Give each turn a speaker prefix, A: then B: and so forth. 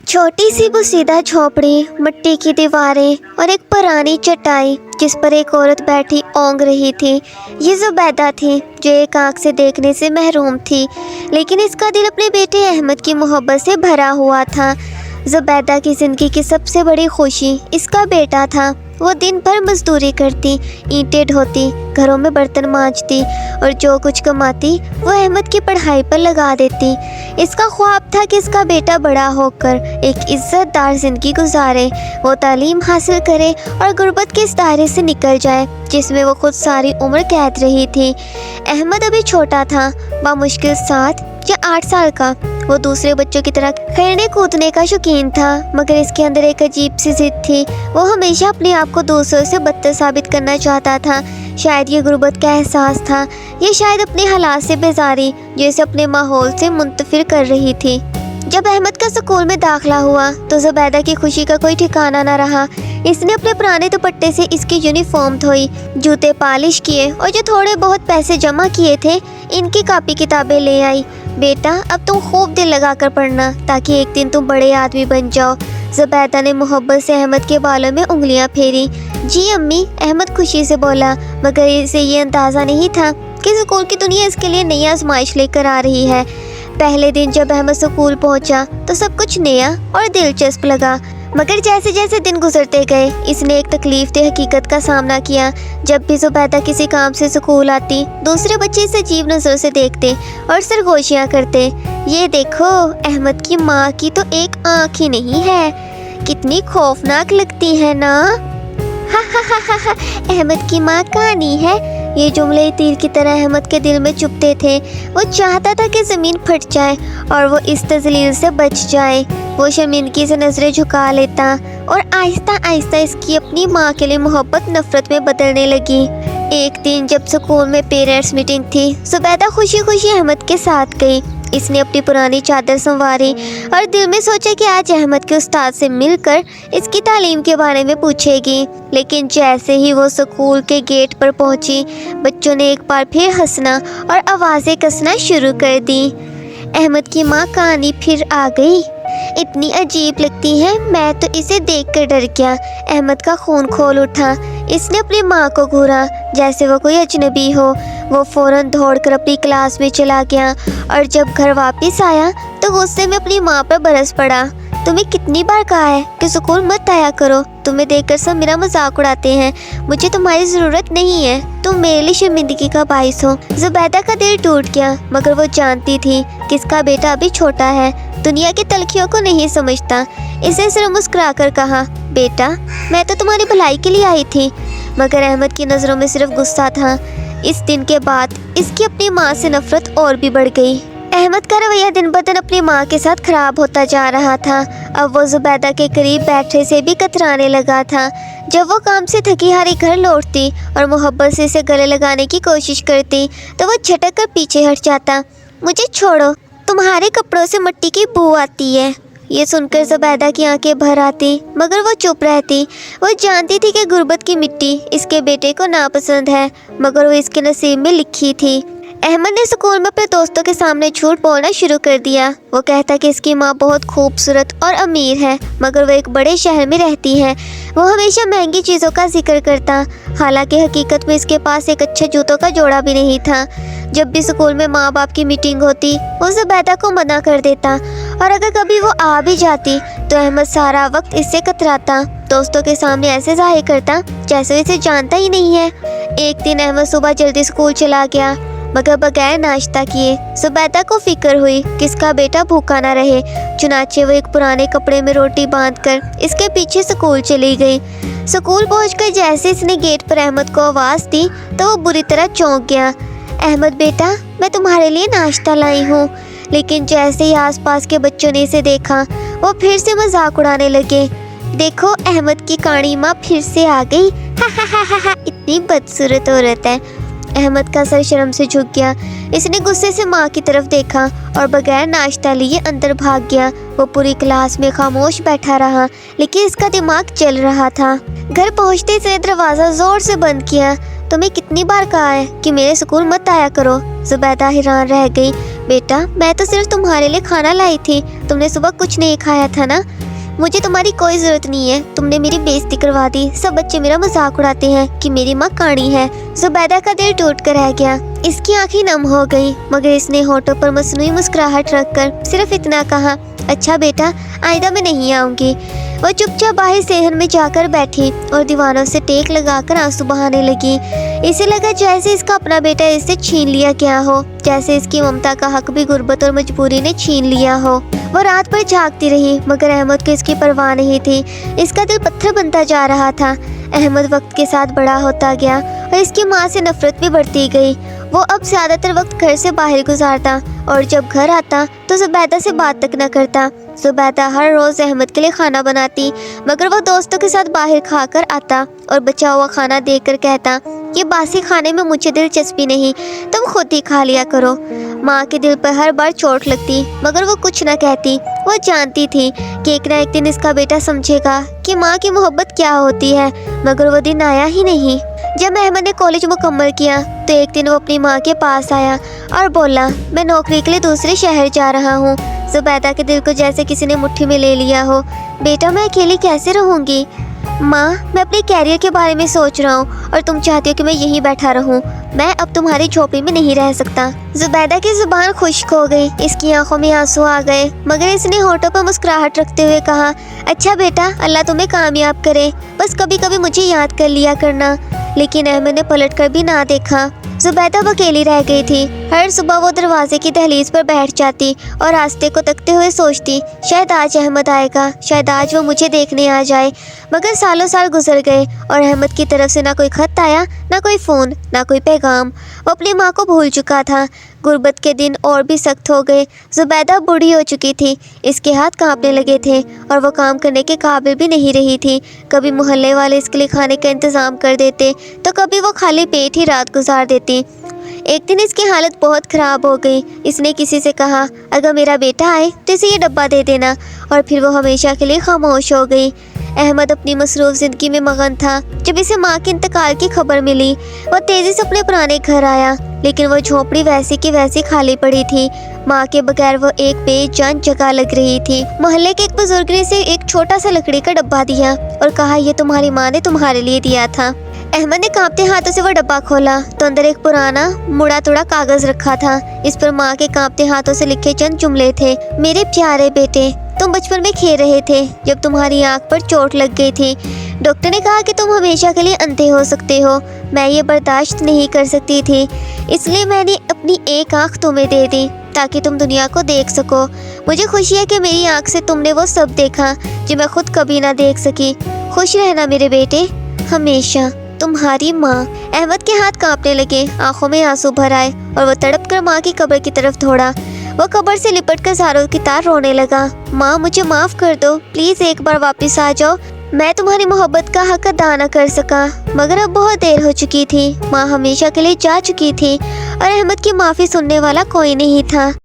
A: छोटी सी बुसीदा झोपड़ी, मिट्टी की दीवारें और एक पुरानी चटाई जिस पर एक औरत बैठी ओंग रही थी। ये ज़ुबैदा थी जो एक आंख से देखने से महरूम थी, लेकिन इसका दिल अपने बेटे अहमद की मोहब्बत से भरा हुआ था। ज़ुबैदा की ज़िंदगी की सबसे बड़ी खुशी इसका बेटा था। वो दिन भर मजदूरी करती, ईंटें ढोती, घरों में बर्तन मांजती और जो कुछ कमाती वो अहमद की पढ़ाई पर लगा देती। इसका ख्वाब था कि इसका बेटा बड़ा होकर एक इज्जतदार ज़िंदगी गुजारे, वो तालीम हासिल करे और गुर्बत के इस दायरे से निकल जाए जिसमें वो खुद सारी उम्र कैद रही थी। अहमद अभी छोटा था, बामुश्किल 7 या 8 साल का। वो दूसरे बच्चों की तरह खेलने कूदने का शौकीन था, मगर इसके अंदर एक अजीब सी जिद थी। वो हमेशा अपने आप को दूसरों से बदतर साबित करना चाहता था। शायद ये गुर्बत का एहसास था, ये शायद अपने हालात से बेजारी जो इसे अपने माहौल से मुंतफिर कर रही थी। जब अहमद का स्कूल में दाखिला हुआ तो ज़ुबैदा की खुशी का कोई ठिकाना न रहा। इसने अपने पुराने दुपट्टे से इसकी यूनिफॉर्म धोई, जूते पॉलिश किए और जो थोड़े बहुत पैसे जमा किए थे इनकी कापी किताबें ले आई। बेटा, अब तुम खूब दिल लगा कर पढ़ना ताकि एक दिन तुम बड़े आदमी बन जाओ। ज़ुबैदा ने मोहब्बत से अहमद के बालों में उंगलियां फेरी। जी अम्मी, अहमद खुशी से बोला, मगर इसे ये अंदाज़ा नहीं था कि स्कूल की दुनिया इसके लिए नई आजमाइश लेकर आ रही है। पहले दिन जब अहमद स्कूल पहुंचा तो सब कुछ नया और दिलचस्प लगा, मगर जैसे जैसे दिन गुजरते गए इसने एक तकलीफदेह हकीकत का सामना किया। जब भी ज़ुबैदा किसी काम से स्कूल आती, दूसरे बच्चे इसे अजीब नज़रों से देखते और सरगोशियाँ करते। ये देखो, अहमद की माँ की तो एक आँख ही नहीं है, कितनी खौफनाक लगती है ना। हा हा हा हा हा, अहमद की माँ कानी है। ये जुमले तीर की तरह अहमद के दिल में चुभते थे। वो चाहता था कि ज़मीन फट जाए और वो इस तज़लील से बच जाए। वो शर्मिंदगी से नज़रें झुका लेता और आहिस्ता आहिस्ता इसकी अपनी माँ के लिए मोहब्बत नफ़रत में बदलने लगी। एक दिन जब स्कूल में पेरेंट्स मीटिंग थी, ज़ुबैदा खुशी खुशी अहमद के साथ गई। इसने अपनी पुरानी चादर संवारी और दिल में सोचा कि आज अहमद के उस्ताद से मिलकर इसकी तालीम के बारे में पूछेगी। लेकिन जैसे ही वो स्कूल के गेट पर पहुंची, बच्चों ने एक बार फिर हंसना और आवाज़ें कसना शुरू कर दी। अहमद की माँ कहानी फिर आ गई, इतनी अजीब लगती है, मैं तो इसे देखकर डर गया। अहमद का खून खोल उठा। इसने अपनी माँ को घूरा जैसे वो कोई अजनबी हो। वो फ़ौरन दौड़कर अपनी क्लास में चला गया और जब घर वापस आया तो गुस्से में अपनी माँ पर बरस पड़ा। तुम्हें कितनी बार कहा है कि स्कूल मत आया करो, तुम्हें देखकर सब मेरा मजाक उड़ाते हैं, मुझे तुम्हारी ज़रूरत नहीं है, तुम मेरे लिए शर्मिंदगी का बाइस हो। ज़ुबैदा का दिल टूट गया, मगर वो जानती थी कि इसका बेटा अभी छोटा है, दुनिया की तलखियों को नहीं समझता। इसे सिर्फ मुस्कुरा कर कहा, बेटा मैं तो तुम्हारी भलाई के लिए आई थी। मगर अहमद की नज़रों में सिर्फ गुस्सा था। इस दिन के बाद इसकी अपनी माँ से नफरत और भी बढ़ गई। अहमद का रवैया दिन ब दिन अपनी माँ के साथ खराब होता जा रहा था। अब वो ज़ुबैदा के करीब बैठने से भी कतराने लगा था। जब वो काम से थकी हारी घर लौटती और मोहब्बत से इसे गले लगाने की कोशिश करती तो वो झटक कर पीछे हट जाता। मुझे छोड़ो, तुम्हारे कपड़ों से मिट्टी की बू आती है। ये सुनकर ज़ुबैदा की आंखें भर आती, मगर वो चुप रहती। वो जानती थी कि गुर्बत की मिट्टी इसके बेटे को नापसंद है, मगर वो इसके नसीब में लिखी थी। अहमद ने स्कूल में अपने दोस्तों के सामने झूठ बोलना शुरू कर दिया। वो कहता कि इसकी माँ बहुत खूबसूरत और अमीर है, मगर वो एक बड़े शहर में रहती है। वो हमेशा महंगी चीज़ों का जिक्र करता, हालांकि हकीकत में इसके पास एक अच्छे जूतों का जोड़ा भी नहीं था। जब भी स्कूल में माँ बाप की मीटिंग होती वो ज़ुबैदा को मना कर देता, और अगर कभी वो आ भी जाती तो अहमद सारा वक्त इससे कतराता, दोस्तों के सामने ऐसे जाहिर करता जैसे वो इसे जानता ही नहीं है। एक दिन अहमद सुबह जल्दी स्कूल चला गया, मगर बगैर नाश्ता किए। ज़ुबैदा को फिक्र हुई कि इसका बेटा भूखा ना रहे, चुनाचे वो एक पुराने कपड़े में रोटी बांधकर इसके पीछे स्कूल चली गई। स्कूल पहुंचकर जैसे इसने गेट पर अहमद को आवाज़ दी तो वो बुरी तरह चौंक गया। अहमद बेटा, मैं तुम्हारे लिए नाश्ता लाई हूँ। लेकिन जैसे ही आसपास के बच्चों ने इसे देखा वो फिर से मजाक उड़ाने लगे। देखो, अहमद की काणी माँ फिर से आ गई, हा हा हा हा हा, इतनी बदसूरत औरत है। अहमद का सर शर्म से झुक गया। इसने गुस्से से माँ की तरफ देखा और बगैर नाश्ता लिए अंदर भाग गया। वो पूरी क्लास में खामोश बैठा रहा, लेकिन इसका दिमाग चल रहा था। घर पहुँचते इसने दरवाज़ा ज़ोर से बंद किया। तुम्हें कितनी बार कहा है कि मेरे स्कूल मत आया करो। जुबैदा हैरान रह गई। बेटा, मैं तो सिर्फ तुम्हारे लिए खाना लाई थी, तुमने सुबह कुछ नहीं खाया था ना। मुझे तुम्हारी कोई ज़रूरत नहीं है, तुमने मेरी बेइज्जती करवा दी। सब बच्चे मेरा मजाक उड़ाते हैं कि मेरी माँ काणी है। जुबैदा का दिल टूट कर रह गया। इसकी आंखें नम हो गई, मगर इसने होठों पर मसनूई मुस्कुराहट रखकर सिर्फ इतना कहा, अच्छा बेटा, आइंदा मैं नहीं आऊँगी। वो चुपचाप बाहर सेहन में जाकर बैठी और दीवारों से टेक लगाकर आंसू बहाने लगी। इसे लगा जैसे इसका अपना बेटा इससे छीन लिया गया हो, जैसे इसकी ममता का हक भी गुर्बत और मजबूरी ने छीन लिया हो। वो रात भर जागती रही, मगर अहमद को इसकी परवाह नहीं थी। इसका दिल पत्थर बनता जा रहा था। अहमद वक्त के साथ बड़ा होता गया और इसकी माँ से नफरत भी बढ़ती गई। वो अब ज़्यादातर वक्त घर से बाहर गुजारता और जब घर आता तो जुबैदा से बात तक न करता। जुबैदा हर रोज़ अहमद के लिए खाना बनाती, मगर वो दोस्तों के साथ बाहर खाकर आता और बचा हुआ खाना देखकर कहता, ये बासी खाने में मुझे दिलचस्पी नहीं, तुम खुद ही खा लिया करो। माँ के दिल पर हर बार चोट लगती, मगर वो कुछ न कहती। वो जानती थी कि एक न एक दिन इसका बेटा समझेगा कि माँ की मोहब्बत क्या होती है, मगर वो दिन आया ही नहीं। जब अहमद ने कॉलेज मुकम्मल किया तो एक दिन वो अपनी माँ के पास आया और बोला, मैं नौकरी के लिए दूसरे शहर जा रहा हूँ। जुबैदा के दिल को जैसे किसी ने मुट्ठी में ले लिया हो। बेटा, मैं अकेली कैसे रहूँगी? माँ, मैं अपने कैरियर के बारे में सोच रहा हूँ और तुम चाहती हो कि मैं यहीं बैठा रहूँ। मैं अब तुम्हारी झोपड़ी में नहीं रह सकता। जुबैदा की जुबान खुश्क हो गई, इसकी आंखों में आंसू आ गए, मगर इसने होठों पर मुस्कुराहट रखते हुए कहा, अच्छा बेटा, अल्लाह तुम्हें कामयाब करे, बस कभी कभी मुझे याद कर लिया करना। लेकिन अहमद ने पलट कर भी ना देखा। जुबैदा अकेली रह गई थी। हर सुबह वो दरवाजे की दहलीज पर बैठ जाती और रास्ते को तकते हुए सोचती, शायद आज अहमद आएगा, शायद आज वो मुझे देखने आ जाए। मगर सालों साल गुजर गए और अहमद की तरफ से ना कोई खत आया, ना कोई फ़ोन, ना कोई पैगाम। वो अपनी माँ को भूल चुका था। गुर्बत के दिन और भी सख्त हो गए। जुबैदा बूढ़ी हो चुकी थी, इसके हाथ कांपने लगे थे और वो काम करने के काबिल भी नहीं रही थी। कभी मोहल्ले वाले इसके लिए खाने का इंतज़ाम कर देते तो कभी वो खाली पेट ही रात गुजार देती। एक दिन इसकी हालत बहुत ख़राब हो गई। इसने किसी से कहा, अगर मेरा बेटा आए तो इसे ये डब्बा दे देना, और फिर वो हमेशा के लिए खामोश हो गई। अहमद अपनी मसरूफ़ ज़िंदगी में मगन था। जब इसे माँ के इंतकाल की खबर मिली, वह तेज़ी से अपने पुराने घर आया, लेकिन वो झोपड़ी वैसी की वैसी खाली पड़ी थी। माँ के बगैर वो एक बेजान जगह लग रही थी। मोहल्ले के एक बुजुर्ग ने इसे एक छोटा सा लकड़ी का डब्बा दिया और कहा, ये तुम्हारी माँ ने तुम्हारे लिए दिया था। अहमद ने कांपते हाथों से वो डब्बा खोला तो अंदर एक पुराना मुड़ा तुड़ा कागज रखा था। इस पर माँ के कांपते हाथों से लिखे चंद जुमले थे, मेरे प्यारे बेटे, तुम बचपन में खेल रहे थे जब तुम्हारी आंख पर चोट लग गई थी। डॉक्टर ने कहा कि तुम हमेशा के लिए अंधे हो सकते हो। मैं ये बर्दाश्त नहीं कर सकती थी, इसलिए मैंने अपनी एक आंख तुम्हें दे दी ताकि तुम दुनिया को देख सको। मुझे खुशी है कि मेरी आंख से तुमने वो सब देखा जो मैं खुद कभी ना देख सकी। खुश रहना मेरे बेटे, हमेशा, तुम्हारी माँ। अहमद के हाथ कांपने लगे, आंखों में आंसू भर आए और वो तड़प कर माँ की कब्र की तरफ दौड़ा। वो कब्र से लिपट कर ज़ारों की तार रोने लगा। माँ, मुझे माफ़ कर दो, प्लीज़ एक बार वापस आ जाओ। मैं तुम्हारी मोहब्बत का हक अदा न कर सका, मगर अब बहुत देर हो चुकी थी। माँ हमेशा के लिए जा चुकी थी और अहमद की माफ़ी सुनने वाला कोई नहीं था।